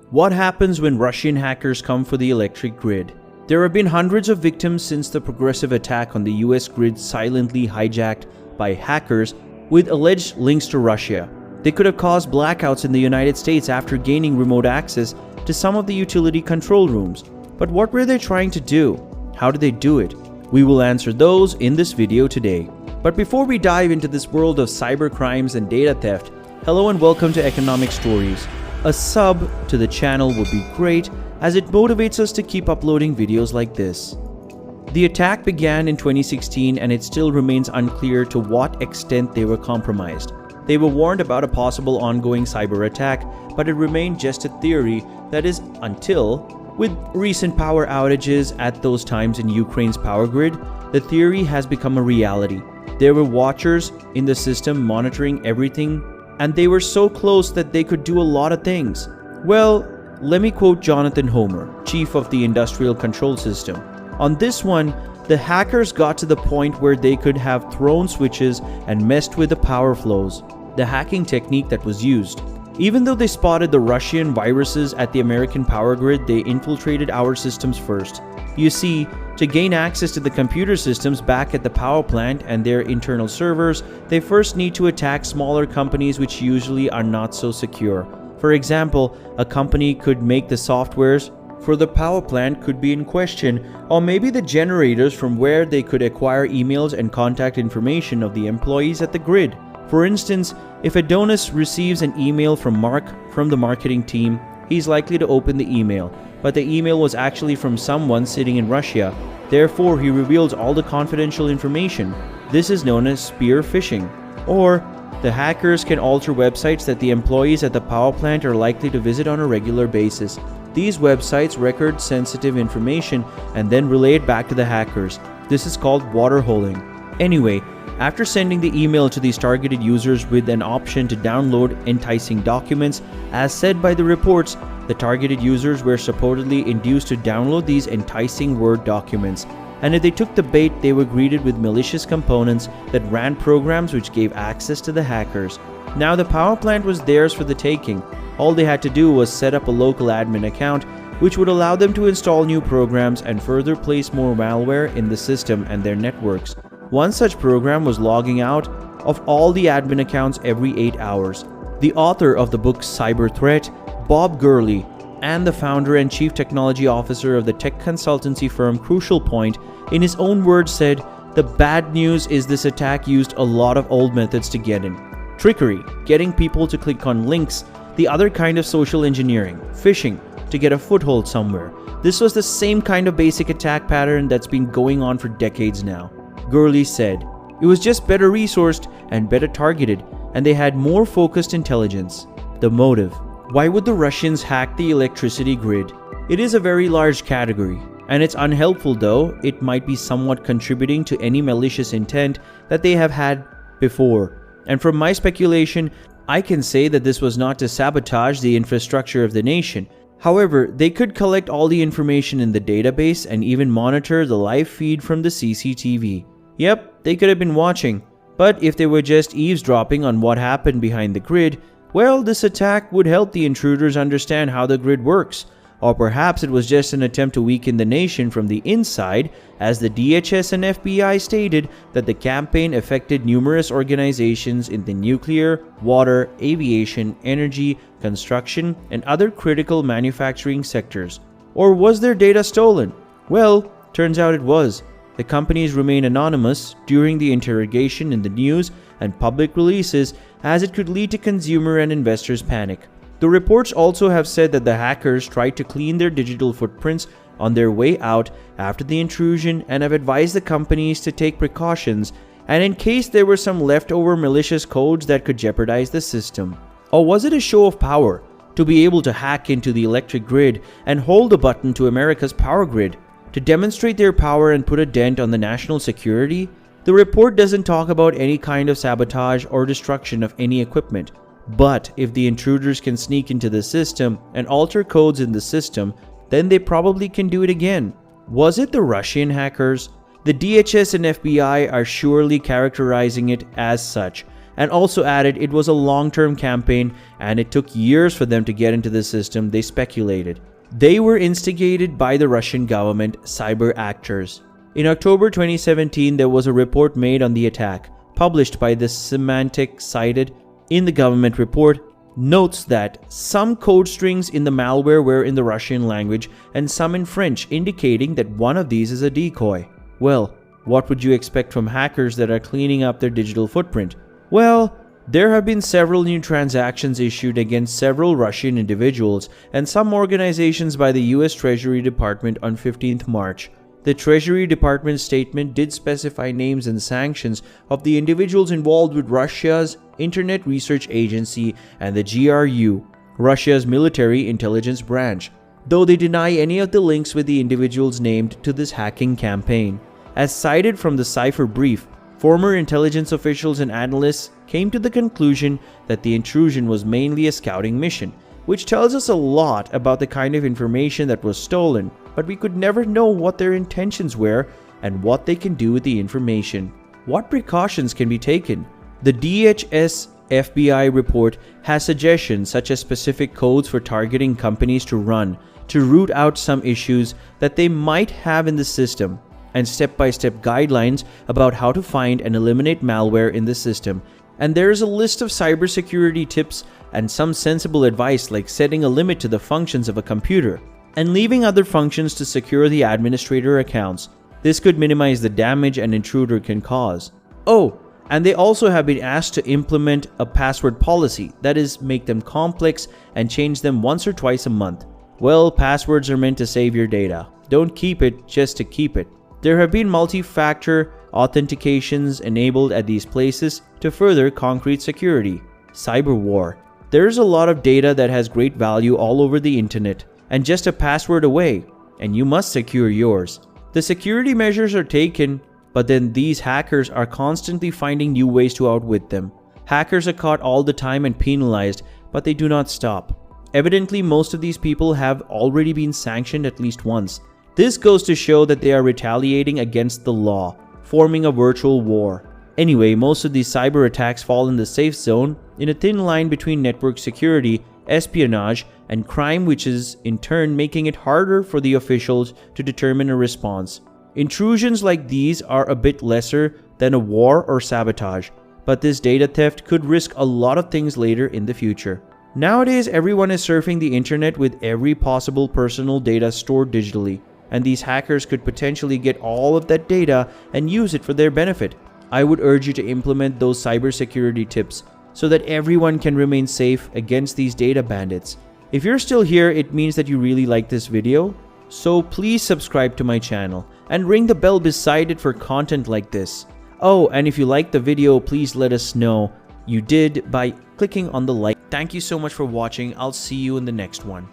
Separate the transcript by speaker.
Speaker 1: What happens when Russian hackers come for the electric grid? There have been hundreds of victims since the progressive attack on the US grid silently hijacked by hackers with alleged links to Russia. They could have caused blackouts in the United States after gaining remote access to some of the utility control rooms. But what were they trying to do? How did they do it? We will answer those in this video today. But before we dive into this world of cybercrimes and data theft, hello and welcome to Economic Stories. A sub to the channel would be great as it motivates us to keep uploading videos like this. The attack began in 2016 and it still remains unclear to what extent they were compromised. They were warned about a possible ongoing cyber attack, but it remained just a theory, that is, until, with recent power outages at those times in Ukraine's power grid, the theory has become a reality. There were watchers in the system monitoring everything, and they were so close that they could do a lot of things. Well, let me quote Jonathan Homer, chief of the Industrial Control System. On this one, the hackers got to the point where they could have thrown switches and messed with the power flows, the hacking technique that was used. Even though they spotted the Russian viruses at the American power grid, they infiltrated our systems first. You see, to gain access to the computer systems back at the power plant and their internal servers, they first need to attack smaller companies which usually are not so secure. For example, a company could make the softwares for the power plant could be in question, or maybe the generators from where they could acquire emails and contact information of the employees at the grid. For instance, if Adonis receives an email from Mark from the marketing team, he's likely to open the email, but the email was actually from someone sitting in Russia. Therefore, he reveals all the confidential information. This is known as spear phishing. Or, the hackers can alter websites that the employees at the power plant are likely to visit on a regular basis. These websites record sensitive information and then relay it back to the hackers. This is called waterholing. Anyway, after sending the email to these targeted users with an option to download enticing documents, as said by the reports, the targeted users were supposedly induced to download these enticing Word documents. And if they took the bait, they were greeted with malicious components that ran programs which gave access to the hackers. Now the power plant was theirs for the taking. All they had to do was set up a local admin account, which would allow them to install new programs and further place more malware in the system and their networks. One such program was logging out of all the admin accounts every 8 hours. The author of the book Cyber Threat, Bob Gurley, and the founder and chief technology officer of the tech consultancy firm Crucial Point, in his own words said, "The bad news is this attack used a lot of old methods to get in. Trickery, getting people to click on links, the other kind of social engineering, phishing, to get a foothold somewhere. This was the same kind of basic attack pattern that's been going on for decades now." Gurley said, "It was just better resourced and better targeted, and they had more focused intelligence." The motive. Why would the Russians hack the electricity grid? It is a very large category, and it's unhelpful though it might be somewhat contributing to any malicious intent that they have had before. And from my speculation, I can say that this was not to sabotage the infrastructure of the nation. However, they could collect all the information in the database and even monitor the live feed from the CCTV. Yep, they could have been watching. But if they were just eavesdropping on what happened behind the grid, well, this attack would help the intruders understand how the grid works. Or perhaps it was just an attempt to weaken the nation from the inside, as the DHS and FBI stated that the campaign affected numerous organizations in the nuclear, water, aviation, energy, construction, and other critical manufacturing sectors. Or was their data stolen? Well, turns out it was. The companies remain anonymous during the interrogation in the news and public releases, as it could lead to consumer and investors' panic. The reports also have said that the hackers tried to clean their digital footprints on their way out after the intrusion and have advised the companies to take precautions and in case there were some leftover malicious codes that could jeopardize the system. Or was it a show of power to be able to hack into the electric grid and hold the button to America's power grid to demonstrate their power and put a dent on the national security? The report doesn't talk about any kind of sabotage or destruction of any equipment. But if the intruders can sneak into the system and alter codes in the system, then they probably can do it again. Was it the Russian hackers? The DHS and FBI are surely characterizing it as such, and also added it was a long-term campaign and it took years for them to get into the system, they speculated. They were instigated by the Russian government cyber actors. In October 2017, there was a report made on the attack, published by the Semantic cited in the government report, notes that some code strings in the malware were in the Russian language and some in French, indicating that one of these is a decoy. Well, what would you expect from hackers that are cleaning up their digital footprint? Well, there have been several new transactions issued against several Russian individuals and some organizations by the US Treasury Department on 15th March. The Treasury Department statement did specify names and sanctions of the individuals involved with Russia's Internet Research Agency and the GRU, Russia's military intelligence branch, though they deny any of the links with the individuals named to this hacking campaign. As cited from the Cipher brief, former intelligence officials and analysts came to the conclusion that the intrusion was mainly a scouting mission, which tells us a lot about the kind of information that was stolen, but we could never know what their intentions were and what they can do with the information. What precautions can be taken? The DHS FBI report has suggestions such as specific codes for targeting companies to run, to root out some issues that they might have in the system, and step-by-step guidelines about how to find and eliminate malware in the system. And there is a list of cybersecurity tips and some sensible advice like setting a limit to the functions of a computer and leaving other functions to secure the administrator accounts. This could minimize the damage an intruder can cause. Oh, and they also have been asked to implement a password policy, that is, make them complex and change them once or twice a month. Well, passwords are meant to save your data. Don't keep it just to keep it. There have been multi-factor authentications enabled at these places to further concrete security. Cyber war. There's a lot of data that has great value all over the internet, and just a password away, and you must secure yours. The security measures are taken, but then these hackers are constantly finding new ways to outwit them. Hackers are caught all the time and penalized, but they do not stop. Evidently, most of these people have already been sanctioned at least once. This goes to show that they are retaliating against the law, forming a virtual war. Anyway, most of these cyber attacks fall in the safe zone, in a thin line between network security, espionage, and crime, which is in turn making it harder for the officials to determine a response. Intrusions like these are a bit lesser than a war or sabotage, but this data theft could risk a lot of things later in the future. Nowadays, everyone is surfing the internet with every possible personal data stored digitally, and these hackers could potentially get all of that data and use it for their benefit. I would urge you to implement those cybersecurity tips so that everyone can remain safe against these data bandits. If you're still here, it means that you really like this video, so please subscribe to my channel and ring the bell beside it for content like this. Oh, and if you liked the video, please let us know you did by clicking on the like. Thank you so much for watching. I'll see you in the next one.